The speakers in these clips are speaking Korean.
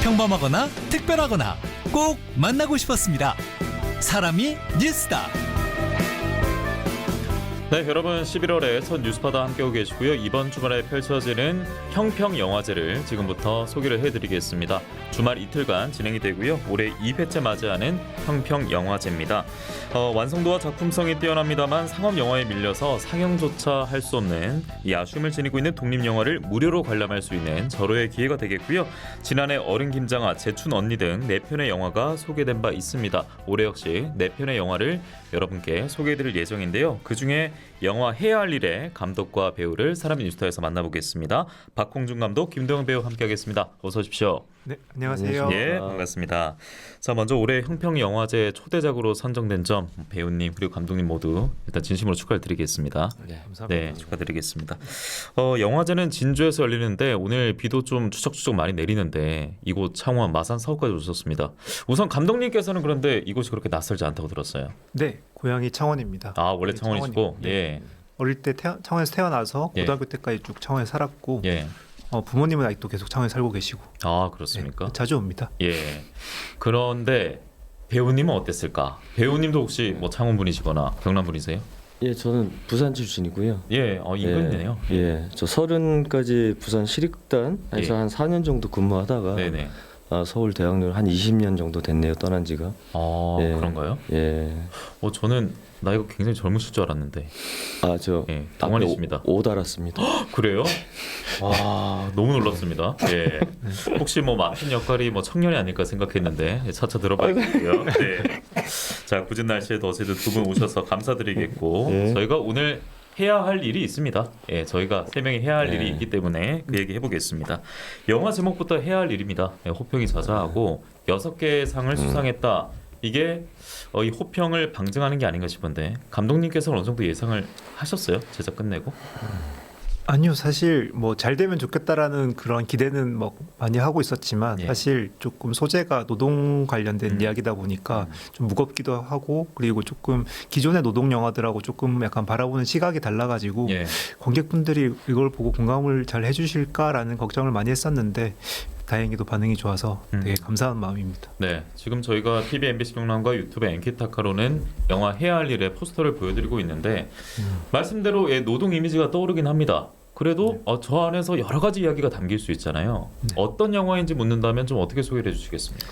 평범하거나 특별하거나 꼭 만나고 싶었습니다. 사람이 뉴스다. 네, 여러분 11월에 첫 뉴스바다 함께하고 계시고요. 이번 주말에 펼쳐지는 형평영화제를 지금부터 소개를 해드리겠습니다. 주말 이틀간 진행이 되고요. 올해 2회째 맞이하는 형평영화제입니다. 완성도와 작품성이 뛰어납니다만 상업영화에 밀려서 상영조차 할 수 없는 이 아쉬움을 지니고 있는 독립영화를 무료로 관람할 수 있는 절호의 기회가 되겠고요. 지난해 어른 김장아, 재춘 언니 등 4편의 영화가 소개된 바 있습니다. 올해 역시 4편의 영화를 여러분께 소개해드릴 예정인데요. 그중에 영화 해야 할 일의 감독과 배우를 사람의 뉴스타에서 만나보겠습니다. 박홍준 감독, 김도영 배우 함께하겠습니다. 어서 오십시오. 네, 안녕하세요. 예, 반갑습니다. 자, 먼저 올해 형평영화제 초대작으로 선정된 점 배우님 그리고 감독님 모두 일단 진심으로 축하를 드리겠습니다. 네, 감사합니다. 네, 축하드리겠습니다. 영화제는 진주에서 열리는데 오늘 비도 좀 추적추적 많이 내리는데 이곳 창원 마산 서울까지 오셨습니다. 우선 감독님께서는 그런데 이곳이 그렇게 낯설지 않다고 들었어요. 네, 고향이 창원입니다. 아, 원래 창원이시고, 네. 예, 어릴 때 창원에서 태어나서 예. 고등학교 때까지 쭉 창원에 살았고 예. 부모님은 아직도 계속 창원에 살고 계시고 아, 그렇습니까? 네, 자주 옵니다. 예. 그런데 배우님은 어땠을까? 배우님도 혹시 뭐 창원 분이시거나 경남 분이세요? 예, 저는 부산 출신이고요. 예, 이근이네요. 예, 저 30까지 부산 시립단에서 예. 한 4년 정도 근무하다가 네네. 서울 대학로를 한 20년 정도 됐네요, 떠난 지가. 아, 예. 그런가요? 예, 저는 나이가 굉장히 젊으실 줄 알았는데, 저 예, 동안이십니다. 옷 알았습니다. 그래요? 와, 너무 놀랐습니다. 예. 혹시 뭐 맡은 역할이 뭐 청년이 아닐까 생각했는데 차차 들어봐야겠고요. 네. 자, 굳은 날씨에 더 어제도 두 분 오셔서 감사드리겠고, 예. 저희가 오늘 해야 할 일이 있습니다. 예, 저희가 3명이 해야 할 일이 있기 때문에 그 얘기 해보겠습니다. 영화 제목부터 해야 할 일입니다. 예, 호평이 자자하고 6개의 상을 수상했다. 이게 이 호평을 방증하는 게 아닌가 싶은데 감독님께서는 어느 정도 예상을 하셨어요? 제작 끝내고? 아니요, 사실 뭐 잘 되면 좋겠다라는 그런 기대는 뭐 많이 하고 있었지만 예. 사실 조금 소재가 노동 관련된 이야기다 보니까 좀 무겁기도 하고 그리고 조금 기존의 노동 영화들하고 조금 약간 바라보는 시각이 달라가지고 예. 관객분들이 이걸 보고 공감을 잘 해주실까라는 걱정을 많이 했었는데 다행히도 반응이 좋아서 되게 감사한 마음입니다. 네, 지금 저희가 TV MBC 경남과 유튜브 엔키타카로는 영화 해야 할 일의 포스터를 보여드리고 있는데 말씀대로 노동 이미지가 떠오르긴 합니다. 그래도 저 안에서 여러 가지 이야기가 담길 수 있잖아요. 네. 어떤 영화인지 묻는다면 좀 어떻게 소개를 해주시겠습니까?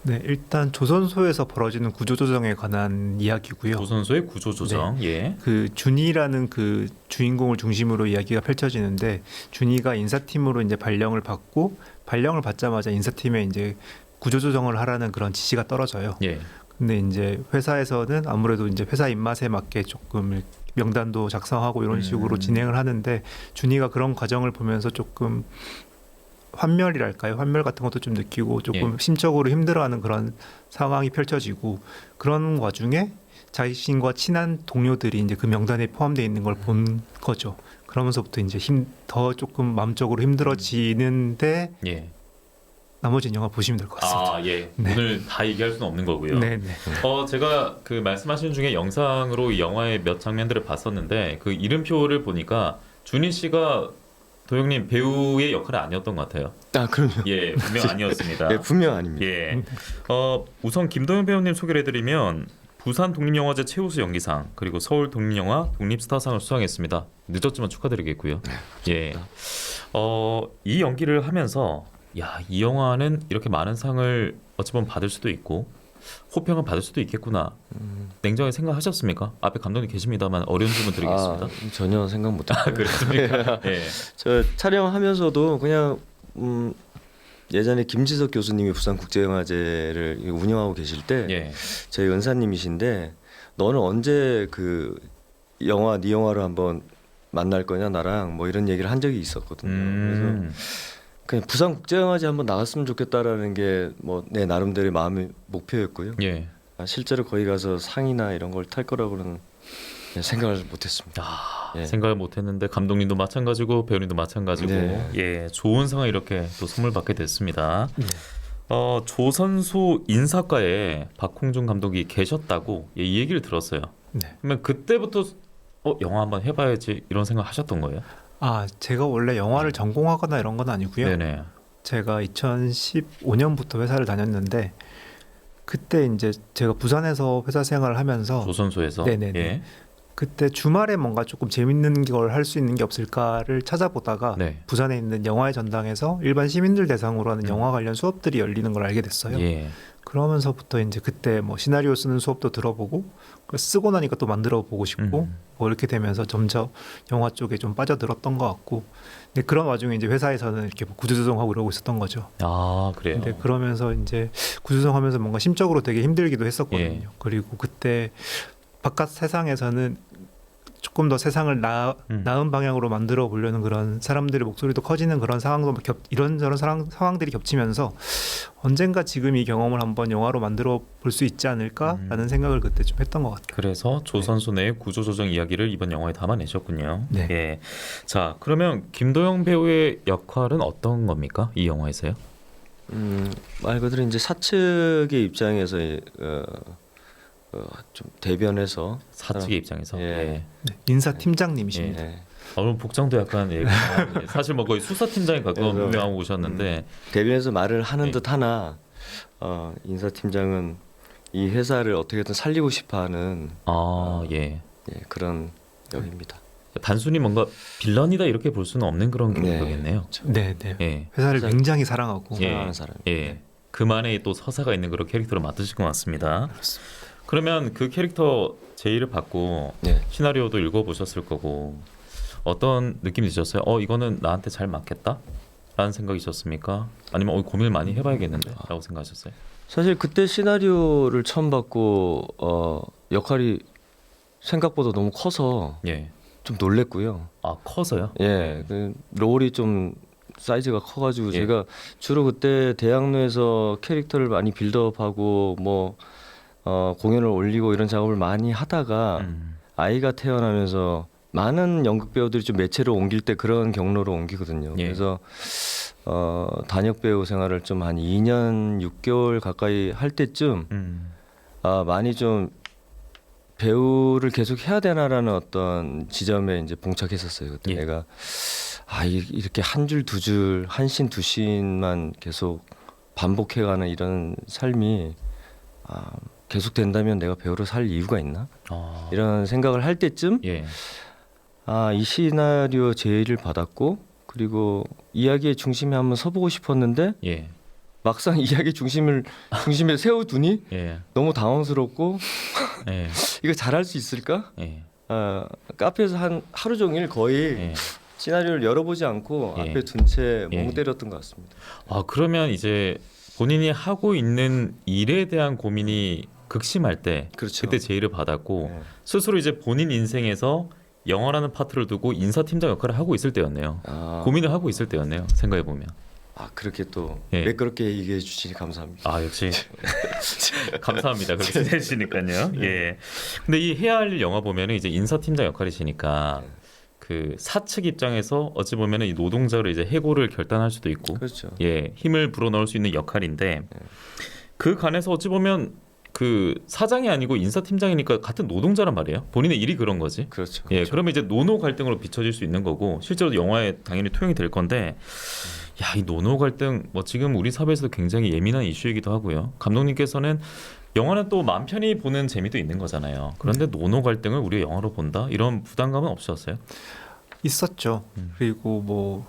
네, 일단 조선소에서 벌어지는 구조조정에 관한 이야기고요. 조선소의 구조조정. 예. 그 준이라는 그 주인공을 중심으로 이야기가 펼쳐지는데 준이가 인사팀으로 이제 발령을 받고 발령을 받자마자 인사팀에 이제 구조조정을 하라는 그런 지시가 떨어져요. 예. 근데 이제 회사에서는 아무래도 이제 회사 입맛에 맞게 조금 명단도 작성하고 이런 식으로 진행을 하는데 준이가 그런 과정을 보면서 조금 환멸이랄까요? 환멸 같은 것도 좀 느끼고 조금 심적으로 힘들어하는 그런 상황이 펼쳐지고 그런 와중에 자신과 친한 동료들이 이제 그 명단에 포함되어 있는 걸 본 거죠. 그러면서부터 이제 더 조금 마음적으로 힘들어지는데 예. 나머지는 영화 보시면 될 것 같습니다. 아, 예. 네. 오늘 다 얘기할 수는 없는 거고요. 네, 네. 제가 그 말씀하신 중에 영상으로 이 영화의 몇 장면들을 봤었는데 그 이름표를 보니까 준희 씨가 도영님 배우의 역할은 아니었던 것 같아요. 그럼요. 예, 분명 아니었습니다. 예, 분명 아닙니다. 예. 우선 김도영 배우님 소개를 해드리면 부산 독립영화제 최우수 연기상 그리고 서울 독립영화 독립스타상을 수상했습니다. 늦었지만 축하드리겠고요. 예. 이 연기를 하면서 이 영화는 이렇게 많은 상을 어찌 보면 받을 수도 있고 호평을 받을 수도 있겠구나. 냉정하게 생각하셨습니까? 앞에 감독님 계십니다만 어려운 질문 드리겠습니다. 전혀 생각 못했어요. 그렇습니까? 예. 저 촬영하면서도 그냥 예전에 김지석 교수님이 부산국제영화제를 운영하고 계실 때 예. 저희 은사님이신데 너는 언제 그 영화 네 영화를 한번 만날 거냐 나랑 뭐 이런 얘기를 한 적이 있었거든요. 그래서 그냥 부산국제영화제 한번 나갔으면 좋겠다라는 게 뭐 내 나름대로의 마음의 목표였고요. 예. 실제로 거기 가서 상이나 이런 걸 탈 거라고는 생각을 못했습니다. 예. 생각을 못했는데 감독님도 마찬가지고 배우님도 마찬가지고 네. 예, 좋은 상을 이렇게 또 선물 받게 됐습니다. 조선소 인사과에 박홍준 감독이 계셨다고 이 얘기를 들었어요. 네. 그러면 그때부터 영화 한번 해봐야지 이런 생각 하셨던 거예요? 제가 원래 영화를 전공하거나 이런 건 아니고요. 네네. 제가 2015년부터 회사를 다녔는데 그때 이제 제가 부산에서 회사 생활을 하면서 조선소에서 네네네. 예. 그때 주말에 뭔가 조금 재밌는 걸 할 수 있는 게 없을까를 찾아보다가 네. 부산에 있는 영화의 전당에서 일반 시민들 대상으로 하는 영화 관련 수업들이 열리는 걸 알게 됐어요. 예. 그러면서부터 이제 그때 뭐 시나리오 쓰는 수업도 들어보고 쓰고 나니까 또 만들어 보고 싶고 뭐 이렇게 되면서 점점 영화 쪽에 좀 빠져들었던 것 같고 근데 그런 와중에 이제 회사에서는 이렇게 뭐 구조조정하고 이러고 있었던 거죠. 아 그래요. 근데 그러면서 이제 구조조정하면서 뭔가 심적으로 되게 힘들기도 했었거든요. 예. 그리고 그때 바깥 세상에서는 조금 더 세상을 나은 방향으로 만들어 보려는 그런 사람들의 목소리도 커지는 그런 상황도 이런저런 상황들이 겹치면서 언젠가 지금 이 경험을 한번 영화로 만들어 볼 수 있지 않을까라는 생각을 그때 좀 했던 것 같아요. 그래서 조선소 내의 구조조정 이야기를 이번 영화에 담아내셨군요. 네. 예. 자 그러면 김도영 배우의 역할은 어떤 겁니까? 이 영화에서요? 말 그대로 이제 사측의 입장에서 좀 대변해서 사측의 입장에서. 예. 예. 네, 인사팀장님이십니다. 예, 오늘 복장도 약간 예. 사실 뭐 거의 수사팀장에 가까운 그래서, 분명하고 오셨는데 대변에서 말을 하는 예. 듯 하나 인사팀장은 이 회사를 어떻게든 살리고 싶어하는 예. 그런 역입니다. 단순히 뭔가 빌런이다 이렇게 볼 수는 없는 그런 네. 캐릭터겠네요. 네, 네. 예. 회사를 회사- 굉장히 사랑하고 예. 사랑하는 사람. 예. 그만의 또 서사가 있는 그런 캐릭터로 맡으실 것 같습니다. 그렇습니다. 그러면 그 캐릭터 제의를 받고 네. 시나리오도 읽어보셨을 거고 어떤 느낌이 드셨어요? 이거는 나한테 잘 맞겠다? 라는 생각이셨습니까? 아니면 고민을 많이 해봐야겠는데? 라고 생각하셨어요? 사실 그때 시나리오를 처음 받고 역할이 생각보다 너무 커서 예. 좀 놀랬고요. 아 커서요? 예, 그 롤이 좀 사이즈가 커가지고 예. 제가 주로 그때 대학로에서 캐릭터를 많이 빌드업하고 뭐 공연을 올리고 이런 작업을 많이 하다가 아이가 태어나면서 많은 연극 배우들이 좀 매체로 옮길 때 그런 경로로 옮기거든요. 예. 그래서 단역 배우 생활을 좀 한 2년 6개월 가까이 할 때쯤 많이 좀 배우를 계속 해야 되나라는 어떤 지점에 이제 봉착했었어요. 그때 예. 내가 이렇게 한 줄 두 줄 한 씬 두 씬만 계속 반복해가는 이런 삶이 계속 된다면 내가 배우로 살 이유가 있나? 이런 생각을 할 때쯤 예. 이 시나리오 제의를 받았고 그리고 이야기의 중심에 한번 서보고 싶었는데 예. 막상 이야기 중심에 세워두니 예. 너무 당황스럽고 예. 이거 잘할 수 있을까? 예. 카페에서 한 하루 종일 거의 예. 시나리오를 열어보지 않고 예. 앞에 둔 채 예. 멍 때렸던 것 같습니다. 그러면 이제 본인이 하고 있는 일에 대한 고민이 극심할 때 그렇죠. 그때 제의를 받았고 네. 스스로 이제 본인 인생에서 영화라는 파트를 두고 인사팀장 역할을 하고 있을 때였네요. 고민을 하고 있을 때였네요. 생각해 보면. 그렇게 또 예. 매끄럽게 얘기해 주시니 감사합니다. 역시 감사합니다. 그렇게 해주시니까요. 예. 근데 이 해야 할 영화 보면은 이제 인사팀장 역할이시니까 네. 그 사측 입장에서 어찌 보면은 이 노동자를 이제 해고를 결단할 수도 있고, 그렇죠. 예, 힘을 불어넣을 수 있는 역할인데 그 간에서 어찌 보면 그 사장이 아니고 인사팀장이니까 같은 노동자란 말이에요. 본인의 일이 그런 거지. 그렇죠. 예, 그렇죠. 그러면 이제 노노 갈등으로 비춰질 수 있는 거고 실제로 영화에 당연히 투영이 될 건데, 이 노노 갈등 뭐 지금 우리 사회에서도 굉장히 예민한 이슈이기도 하고요. 감독님께서는 영화는 또 마음 편히 보는 재미도 있는 거잖아요. 그런데 노노 갈등을 우리가 영화로 본다 이런 부담감은 없으셨어요? 있었죠. 그리고 뭐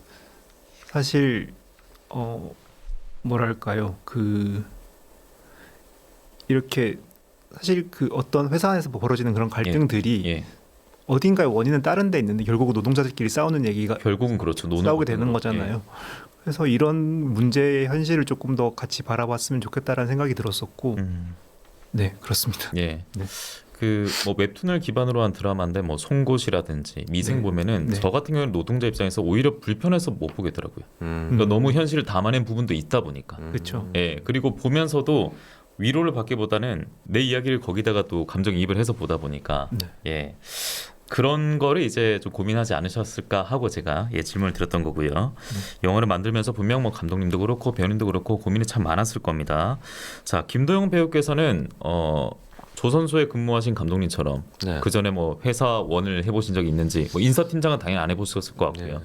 사실 뭐랄까요 이렇게 사실 그 어떤 회사 안에서 벌어지는 그런 갈등들이 예, 어딘가의 원인은 다른 데 있는데 결국 노동자들끼리 싸우는 얘기가 결국은 그렇죠. 노노 싸우게 갈등으로. 되는 거잖아요. 그래서 이런 문제의 현실을 조금 더 같이 바라봤으면 좋겠다라는 생각이 들었었고, 네 그렇습니다. 예. 네. 그 뭐 웹툰을 기반으로 한 드라마인데 뭐 송곳이라든지 미생 네. 보면은 네. 저 같은 경우는 노동자 입장에서 오히려 불편해서 못 보겠더라고요. 그러니까 음. 너무 현실을 담아낸 부분도 있다 보니까. 그렇죠. 예. 그리고 보면서도 위로를 받기보다는 내 이야기를 거기다가 또 감정이입을 해서 보다 보니까 네. 예. 그런 거를 이제 좀 고민하지 않으셨을까 하고 제가 질문을 드렸던 거고요. 영화를 만들면서 분명 뭐 감독님도 그렇고 배우님도 그렇고 고민이 참 많았을 겁니다. 자, 김도영 배우께서는 조선소에 근무하신 감독님처럼 네. 그 전에 뭐 회사원을 해보신 적이 있는지, 뭐 인사팀장은 당연히 안 해보셨을 것 같고요.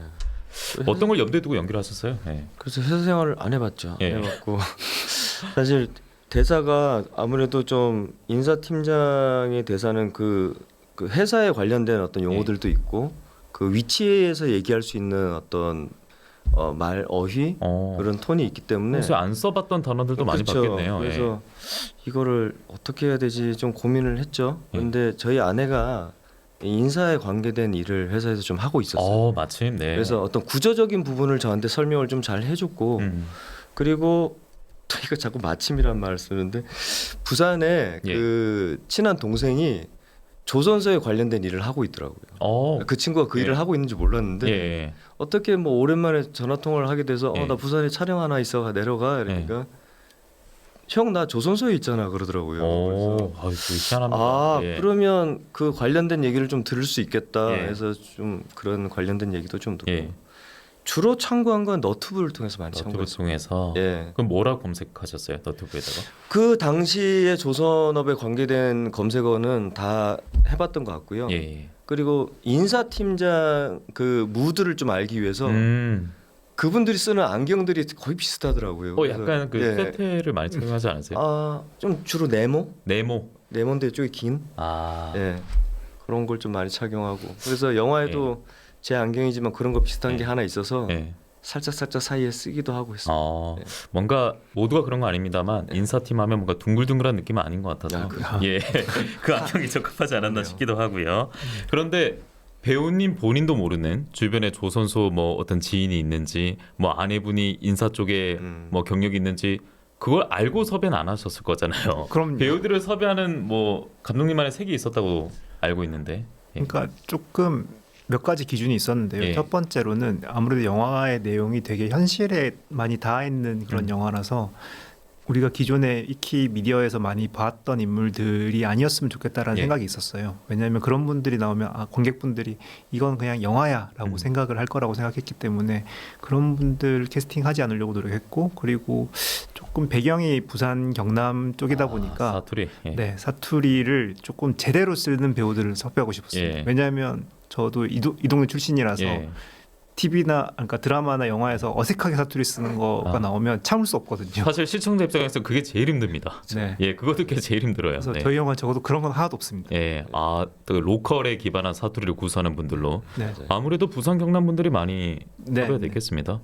어떤 걸 염두에 두고 연기를 하셨어요? 예. 그래서 회사 생활을 안 해봤죠. 예. 안 해봤고 사실 대사가 아무래도 좀 인사팀장의 대사는 그 회사에 관련된 어떤 용어들도 있고 그 위치에서 얘기할 수 있는 어떤 말 어휘 그런 톤이 있기 때문에 평소에 안 써봤던 단어들도 많이 그렇죠. 봤겠네요. 그래서 이거를 어떻게 해야 되지 좀 고민을 했죠. 그런데 저희 아내가 인사에 관계된 일을 회사에서 좀 하고 있었어요. 마침 네. 그래서 어떤 구조적인 부분을 저한테 설명을 좀 잘 해줬고 그리고 이거 자꾸 마침이란 말을 쓰는데 부산에 예. 그 친한 동생이 조선소에 관련된 일을 하고 있더라고요. 그 친구가 그 예. 일을 하고 있는지 몰랐는데 예. 어떻게 뭐 오랜만에 전화 통화를 하게 돼서 예. 나 부산에 촬영 하나 있어 내려가 이러니까 형 나 조선소에 있잖아 그러더라고요. 그래서 아이고 희한합니다. 예. 그러면 그 관련된 얘기를 좀 들을 수 있겠다 예. 해서 좀 그런 관련된 얘기도 좀 듣고 예. 주로 참고한 건 너튜브를 통해서 많이 너튜브 참고했어요. 통해서. 예. 그럼 뭐라고 검색하셨어요? 너튜브에다가? 그 당시에 조선업에 관계된 검색어는 다 해봤던 것 같고요. 예. 그리고 인사팀장 그 무드를 좀 알기 위해서 그분들이 쓰는 안경들이 거의 비슷하더라고요. 그래서 약간 그 세태를 많이 착용하지 않으세요? 좀 주로 네모인데 네모. 쪽이 긴. 그런 걸 좀 많이 착용하고. 그래서 영화에도 제 안경이지만 그런 거 비슷한 게 하나 있어서 살짝 사이에 쓰기도 하고 있어요. 뭔가 모두가 그런 거 아닙니다만 인사팀 하면 뭔가 둥글둥글한 느낌은 아닌 것 같아서 그 안경이 적합하지 않았나 싶기도 하고요. 그런데 배우님 본인도 모르는 주변에 조선소 뭐 어떤 지인이 있는지 뭐 아내분이 인사 쪽에 뭐 경력이 있는지 그걸 알고 섭외는 안 하셨을 거잖아요. 그럼요. 배우들을 섭외하는 뭐 감독님만의 색이 있었다고 알고 있는데. 그러니까 조금 몇 가지 기준이 있었는데요. 첫 번째로는 아무래도 영화의 내용이 되게 현실에 많이 닿아 있는 그런 영화라서 우리가 기존에 익히 미디어에서 많이 봤던 인물들이 아니었으면 좋겠다라는 생각이 있었어요. 왜냐하면 그런 분들이 나오면 관객분들이 이건 그냥 영화야라고 생각을 할 거라고 생각했기 때문에 그런 분들 캐스팅하지 않으려고 노력했고 그리고 조금 배경이 부산 경남 쪽이다 보니까 사투리. 사투리를 조금 제대로 쓰는 배우들을 섭외하고 싶었어요. 왜냐하면 저도 이동네 출신이라서 TV나 그러니까 드라마나 영화에서 어색하게 사투리 쓰는 거가 나오면 참을 수 없거든요. 사실 시청자 입장에서 그게 제일 힘듭니다. 그거 듣기 제일 힘들어요. 그래서 저희 영화 적어도 그런 건 하나도 없습니다. 또 로컬에 기반한 사투리를 구사하는 분들로 네. 아무래도 부산 경남 분들이 많이 섭외됐겠습니다.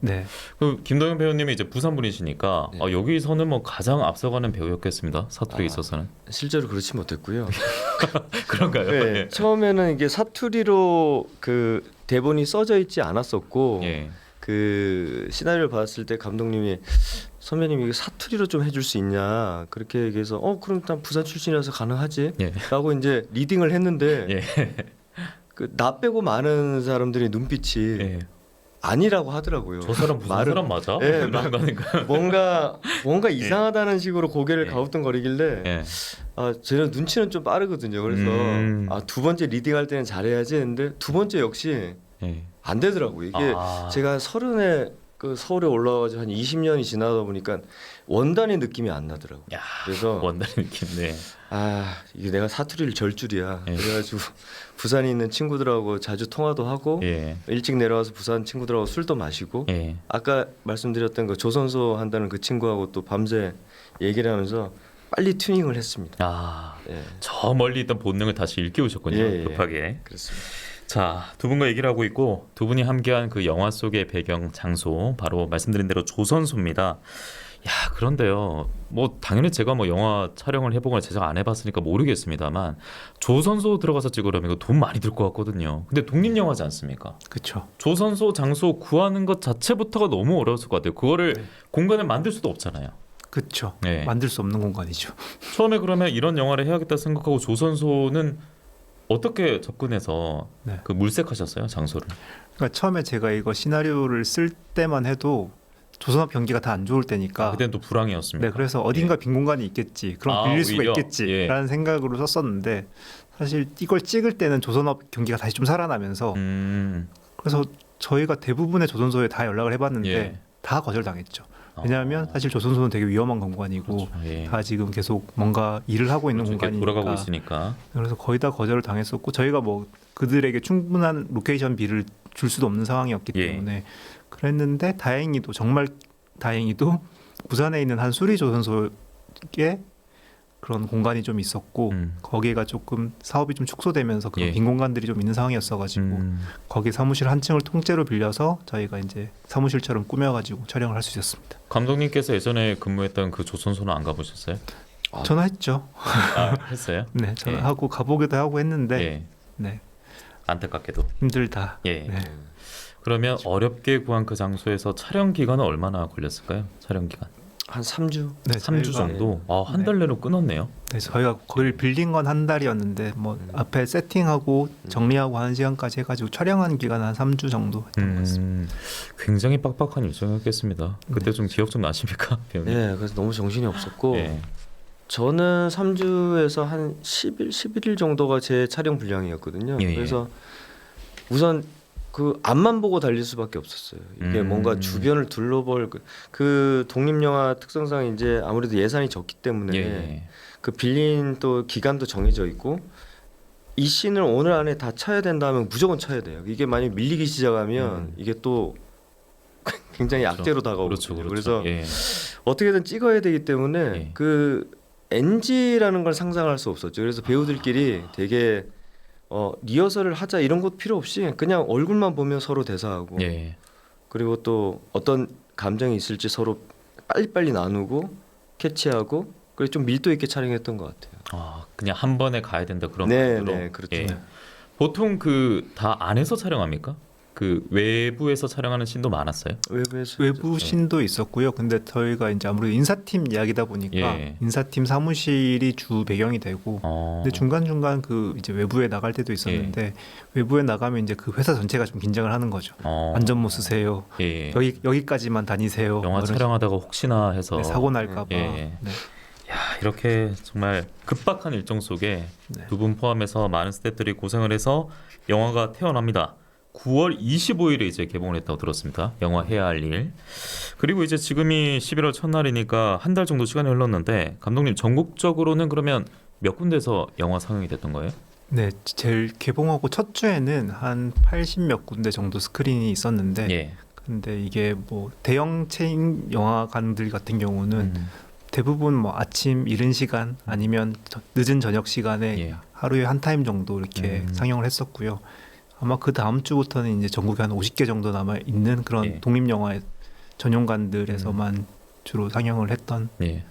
그 김동현 배우님이 이제 부산 분이시니까 여기서는 뭐 가장 앞서가는 배우였겠습니다. 사투리에 있어서는. 실제로 그렇지 못했고요. 그런가요? 처음에는 이게 사투리로 그 대본이 써져 있지 않았었고 그 시나리오를 받았을 때 감독님이 선배님 이거 사투리로 좀 해줄 수 있냐 그렇게 얘기해서 그럼 난 부산 출신이라서 가능하지 라고 이제 리딩을 했는데 그 나 빼고 많은 사람들이 눈빛이 아니라고 하더라고요. 저 사람 무슨 사람 맞아? 뭔가 이상하다는 식으로 고개를 가우뚱거리길래 쟤는 눈치는 좀 빠르거든요. 그래서 두 번째 리딩할 때는 잘해야지 했는데 두 번째 역시 안 되더라고요. 이게 제가 서른에 그 서울에 올라와가지고 한 20년이 지나다 보니까 원단의 느낌이 안 나더라고요. 그래서 원단의 느낌. 이게 내가 사투리를 절 줄이야. 그래가지고 부산에 있는 친구들하고 자주 통화도 하고 일찍 내려와서 부산 친구들하고 술도 마시고 아까 말씀드렸던 그 조선소 한다는 그 친구하고 또 밤새 얘기를 하면서 빨리 튜닝을 했습니다. 저 멀리 있던 본능을 다시 일깨우셨군요. 급하게. 그렇습니다. 자, 두 분과 얘기를 하고 있고 두 분이 함께한 그 영화 속의 배경 장소 바로 말씀드린 대로 조선소입니다. 그런데요. 뭐 당연히 제가 뭐 영화 촬영을 해보거나 제작 안 해봤으니까 모르겠습니다만 조선소 들어가서 찍으려면 이거 돈 많이 들 것 같거든요. 근데 독립 영화지 않습니까? 그렇죠. 조선소 장소 구하는 것 자체부터가 너무 어려웠을 것 같아요. 그거를 공간을 만들 수도 없잖아요. 그렇죠. 만들 수 없는 공간이죠. 처음에 그러면 이런 영화를 해야겠다 생각하고 조선소는 어떻게 접근해서 그 물색하셨어요, 장소를? 그러니까 처음에 제가 이거 시나리오를 쓸 때만 해도 조선업 경기가 다 안 좋을 때니까 그때는 또 불황이었습니다. 그래서 어딘가 빈 공간이 있겠지. 그럼 빌릴 수가 오히려? 있겠지라는 생각으로 썼었는데 사실 이걸 찍을 때는 조선업 경기가 다시 좀 살아나면서 그래서 저희가 대부분의 조선소에 다 연락을 해봤는데 다 거절당했죠. 왜냐하면 사실 조선소는 되게 위험한 공간이고 그렇죠. 예. 다 지금 계속 뭔가 일을 하고 있는 그렇죠. 이렇게 공간이니까 돌아가고 있으니까. 그래서 거의 다 거절을 당했었고 저희가 뭐 그들에게 충분한 로케이션 비를 줄 수도 없는 상황이었기 예. 때문에 그랬는데 다행히도 정말 다행히도 부산에 있는 한 수리 조선소에 그런 공간이 좀 있었고 거기가 조금 사업이 좀 축소되면서 그런 예. 빈 공간들이 좀 있는 상황이었어가지고 거기 사무실 한 층을 통째로 빌려서 저희가 이제 사무실처럼 꾸며가지고 촬영을 할 수 있었습니다. 감독님께서 예전에 근무했던 그 조선소는 안 가보셨어요? 전화했죠. 아, 했어요? 네, 전화하고 가보기도 하고 했는데 예. 네, 안타깝게도. 힘들다. 예. 네. 그러면 어렵게 구한 그 장소에서 촬영 기간은 얼마나 걸렸을까요? 촬영 기간? 한 3주. 네, 3주 저희가- 정도. 아, 한 달 내로 끊었네요. 네, 저희가 거기를 빌린 건 한 달이었는데 뭐 앞에 세팅하고 정리하고 하는 시간까지 해가지고 촬영한 기간은 한 3주 정도 했던 것 같습니다. 굉장히 빡빡한 일정이었겠습니다. 그때 좀 기억 좀 나십니까, 배우님? 예, 그래서 너무 정신이 없었고 예. 저는 3주에서 한 10일, 11일 정도가 제 촬영 분량이었거든요. 예, 예. 그래서 우선 그 앞만 보고 달릴 수밖에 없었어요. 이게 뭔가 주변을 둘러볼 그 독립영화 특성상 이제 아무래도 예산이 적기 때문에 예. 그 빌린 또 기간도 정해져 있고 이 씬을 오늘 안에 다 쳐야 된다면 무조건 쳐야 돼요. 이게 만약 밀리기 시작하면 이게 또 굉장히 그렇죠. 악재로 다가오거든요. 그렇죠, 그렇죠. 그래서 예. 어떻게든 찍어야 되기 때문에 예. 그 NG라는 걸 상상할 수 없었죠. 그래서 배우들끼리 되게 리허설을 하자 이런 것 필요 없이 그냥 얼굴만 보면 서로 대사하고 예. 그리고 또 어떤 감정이 있을지 서로 빨리빨리 나누고 캐치하고 그리고 좀 밀도 있게 촬영했던 것 같아요. 아, 그냥 한 번에 가야 된다 그런 네, 마음으로. 네, 그렇죠. 예. 보통 그 다 안에서 촬영합니까? 그 외부에서 촬영하는 씬도 많았어요? 외부에서 외부 신도 있었고요. 근데 저희가 이제 아무래도 인사팀 이야기다 보니까 예. 인사팀 사무실이 주 배경이 되고 근데 중간 중간 그 이제 외부에 나갈 때도 있었는데 외부에 나가면 이제 그 회사 전체가 좀 긴장을 하는 거죠. 안전모 쓰세요. 예. 여기까지만 다니세요. 영화 뭐 이런 촬영하다가 혹시나 해서 식으로. 네, 사고 날까봐. 예. 네. 야, 이렇게 정말 급박한 일정 속에 네. 두 분 포함해서 많은 스태프들이 고생을 해서 영화가 태어납니다. 9월 25일에 이제 개봉을 했다고 들었습니다. 영화 해야 할 일. 그리고 이제 지금이 11월 첫날이니까 한 달 정도 시간이 흘렀는데 감독님 전국적으로는 그러면 몇 군데서 영화 상영이 됐던 거예요? 네, 제일 개봉하고 첫 주에는 한 80몇 군데 정도 스크린이 있었는데 예. 근데 이게 뭐 대형 체인 영화관들 같은 경우는 대부분 뭐 아침 이른 시간 아니면 늦은 저녁 시간에 예. 하루에 한 타임 정도 이렇게 상영을 했었고요. 아마 그 다음 주부터는 이제 전국에 한 50개 정도 남아 있는 그런 예. 독립 영화 전용관들에서만 주로 상영을 예.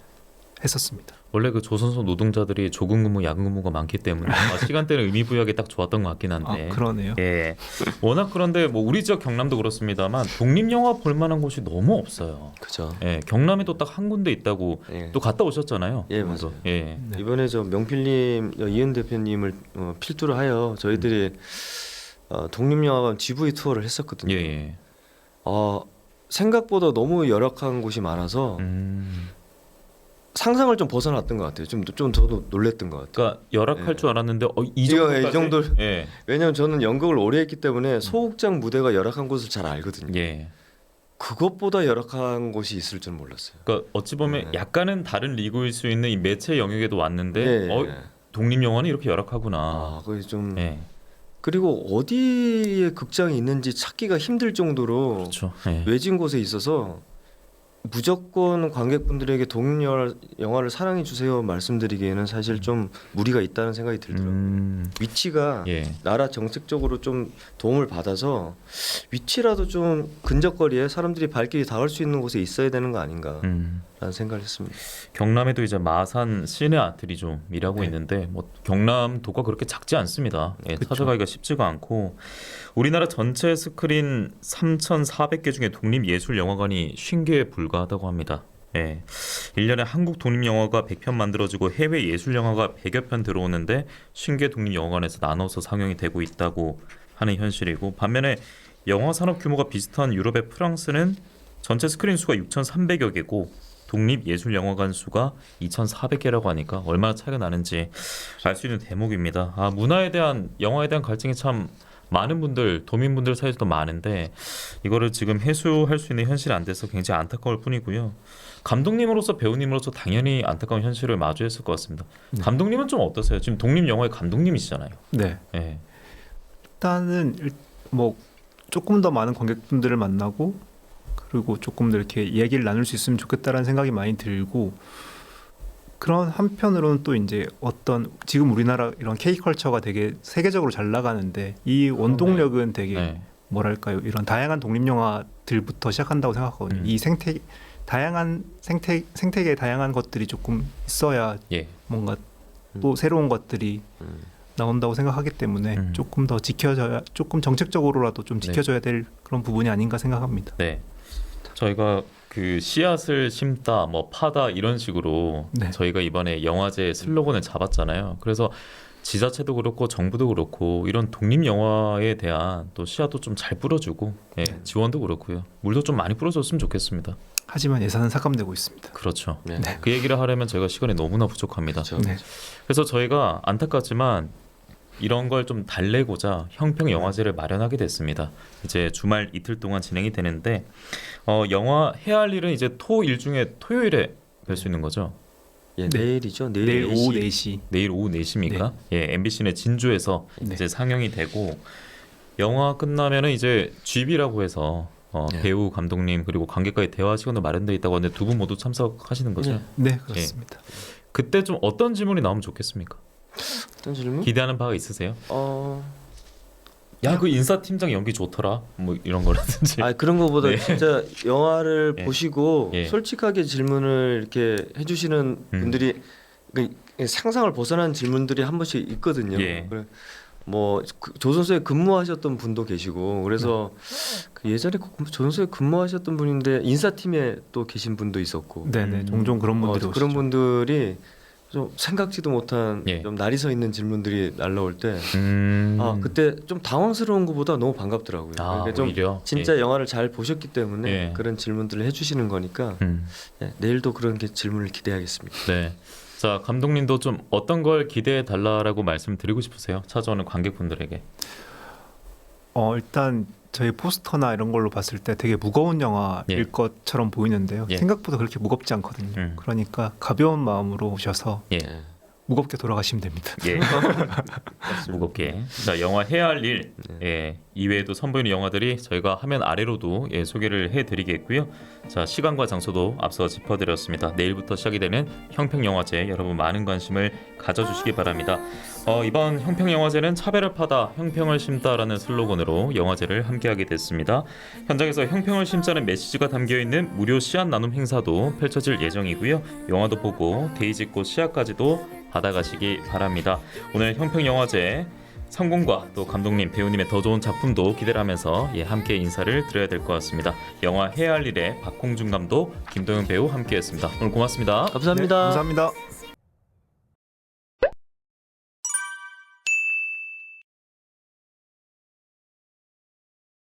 했었습니다. 원래 그 조선소 노동자들이 조근 근무, 야근 근무가 많기 때문에 시간대는 의미 부여하기 딱 좋았던 것 같긴 한데. 아, 그러네요. 예. 워낙 그런데 뭐 우리 지역 경남도 그렇습니다만 독립 영화 볼 만한 곳이 너무 없어요. 그죠. 예. 경남에도 딱 한 군데 있다고 예. 또 갔다 오셨잖아요. 예, 그래서, 맞아요. 예. 네. 이번에 저 명필님, 이은 대표님을 필두로 하여 저희들이 독립영화관 GV 투어를 했었거든요. 예. 예. 생각보다 너무 열악한 곳이 많아서 상상을 좀 벗어났던 것 같아요. 좀 저도 놀랬던 것 같아요. 그러니까 열악할 예. 줄 알았는데 이 이 정도까지. 정도- 예. 왜냐하면 저는 연극을 오래 했기 때문에 소극장 무대가 열악한 곳을 잘 알거든요. 예. 그것보다 열악한 곳이 있을 줄 몰랐어요. 그러니까 어찌 보면 네. 약간은 다른 리그일 수 있는 이 매체 영역에도 왔는데 예. 독립 영화는 이렇게 열악하구나. 그게 좀 예. 그리고 어디에 극장이 있는지 찾기가 힘들 정도로 그렇죠. 예. 외진 곳에 있어서 무조건 관객분들에게 독립 영화를 사랑해 주세요 말씀드리기에는 사실 좀 무리가 있다는 생각이 들더라고요. 위치가 예. 나라 정책적으로 좀 도움을 받아서 위치라도 좀 근접거리에 사람들이 발길이 닿을 수 있는 곳에 있어야 되는 거 아닌가라는 생각을 했습니다. 경남에도 이제 마산 시내 아트리 좀 일하고 네. 있는데 뭐 경남도가 그렇게 작지 않습니다. 예, 그쵸. 찾아가기가 쉽지가 않고 우리나라 전체 스크린 3,400개 중에 독립예술영화관이 50개에 불과하다고 합니다. 예. 1년에 한국 독립영화가 100편 만들어지고 해외 예술영화가 100여 편 들어오는데 50개 독립영화관에서 나눠서 상영이 되고 있다고 하는 현실이고 반면에 영화 산업 규모가 비슷한 유럽의 프랑스는 전체 스크린 수가 6,300여 개고 독립예술영화관 수가 2,400개라고 하니까 얼마나 차이가 나는지 알 수 있는 대목입니다. 문화에 대한 영화에 대한 갈증이 참 많은 분들 도민분들 사이에서도 많은데 이거를 지금 해소할 수 있는 현실이 안 돼서 굉장히 안타까울 뿐이고요. 감독님으로서 배우님으로서 당연히 안타까운 현실을 마주했을 것 같습니다. 감독님은 좀 어떠세요? 지금 독립 영화의 감독님이시잖아요. 네. 예. 일단은 뭐 조금 더 많은 관객분들을 만나고 그리고 조금 더 이렇게 얘기를 나눌 수 있으면 좋겠다라는 생각이 많이 들고 그런 한편으로는 또 이제 어떤 지금 우리나라 이런 K컬처가 되게 세계적으로 잘 나가는데 이 원동력은 되게 네. 뭐랄까요 이런 다양한 독립 영화들부터 시작한다고 생각하거든요. 이 생태계의 다양한 것들이 조금 있어야 예. 뭔가 또 새로운 것들이 나온다고 생각하기 때문에 조금 더 지켜져야 조금 정책적으로라도 좀 지켜줘야 될 그런 부분이 아닌가 생각합니다. 네. 저희가 그 씨앗을 심다, 뭐 파다 이런 식으로 네. 저희가 이번에 영화제 슬로건을 잡았잖아요. 그래서 지자체도 그렇고 정부도 그렇고 이런 독립 영화에 대한 또 씨앗도 좀 잘 뿌려주고 예, 지원도 그렇고요. 물도 좀 많이 뿌려줬으면 좋겠습니다. 하지만 예산은 삭감되고 있습니다. 그렇죠. 네. 네. 그 얘기를 하려면 저희가 시간이 너무나 부족합니다. 그렇죠. 네. 그래서 저희가 안타깝지만 이런 걸 좀 달래고자 형평 영화제를 마련하게 됐습니다. 이제 주말 이틀 동안 진행이 되는데 영화 해야 할 일은 이제 토일 중에 토요일에 뵐 수 있는 거죠. 예, 네. 내일이죠. 내일 오후 4시. 4시. 내일 오후 4시입니까? 예, MBC는 진주에서 네. 이제 상영이 되고 영화 끝나면은 이제 GB라고 해서 네. 배우 감독님 그리고 관객과의 대화 시간도 마련돼 있다고 하는데 두 분 모두 참석하시는 거죠? 네. 네, 그렇습니다. 그때 좀 어떤 질문이 나오면 좋겠습니까? 어떤 질문? 기대하는 바가 있으세요? 야, 그 인사팀장 연기 좋더라. 뭐 이런 거라든지. 그런 거보다 네. 진짜 영화를 예. 보시고 예. 솔직하게 질문을 이렇게 해주시는 분들이 상상을 벗어난 질문들이 한 번씩 있거든요. 예. 뭐 조선소에 근무하셨던 분도 계시고 그래서 그 예전에 조선소에 근무하셨던 분인데 인사팀에 또 계신 분도 있었고 네, 네. 종종 그런 분들이 오시죠. 그런 분들이 좀 생각지도 못한 예. 좀 날이 서 있는 질문들이 날라올 때 그때 좀 당황스러운 것보다 너무 반갑더라고요. 그러니까 좀 오히려 진짜 영화를 잘 보셨기 때문에 예. 그런 질문들을 해주시는 거니까 예, 내일도 그런 게 질문을 기대하겠습니다. 네. 자, 감독님도 좀 어떤 걸 기대해 달라라고 말씀드리고 싶으세요? 찾아오는 관객분들에게. 일단 저희 포스터나 이런 걸로 봤을 때 되게 무거운 영화일 예. 것처럼 보이는데요. 예. 생각보다 그렇게 무겁지 않거든요. 그러니까 가벼운 마음으로 오셔서 예. 무겁게 돌아가시면 됩니다. 예. 무겁게. 자, 영화 해야 할 일. 예. 이외에도 선보이는 영화들이 저희가 화면 아래로도 예, 소개를 해드리겠고요. 자, 시간과 장소도 앞서 짚어드렸습니다. 내일부터 시작이 되는 형평영화제 여러분 많은 관심을 가져주시기 바랍니다. 이번 형평영화제는 차별을 파다 형평을 심다라는 슬로건으로 영화제를 함께하게 됐습니다. 현장에서 형평을 심자는 메시지가 담겨있는 무료 씨앗 나눔 행사도 펼쳐질 예정이고요. 영화도 보고 데이짓고 씨앗까지도 받아가시기 바랍니다. 오늘 형평영화제 성공과 또 감독님, 배우님의 더 좋은 작품도 기대를 하면서 함께 인사를 드려야 될 것 같습니다. 영화 해야 할 일에 박홍준 감독, 김도영 배우 함께했습니다. 오늘 고맙습니다. 감사합니다. 네, 감사합니다.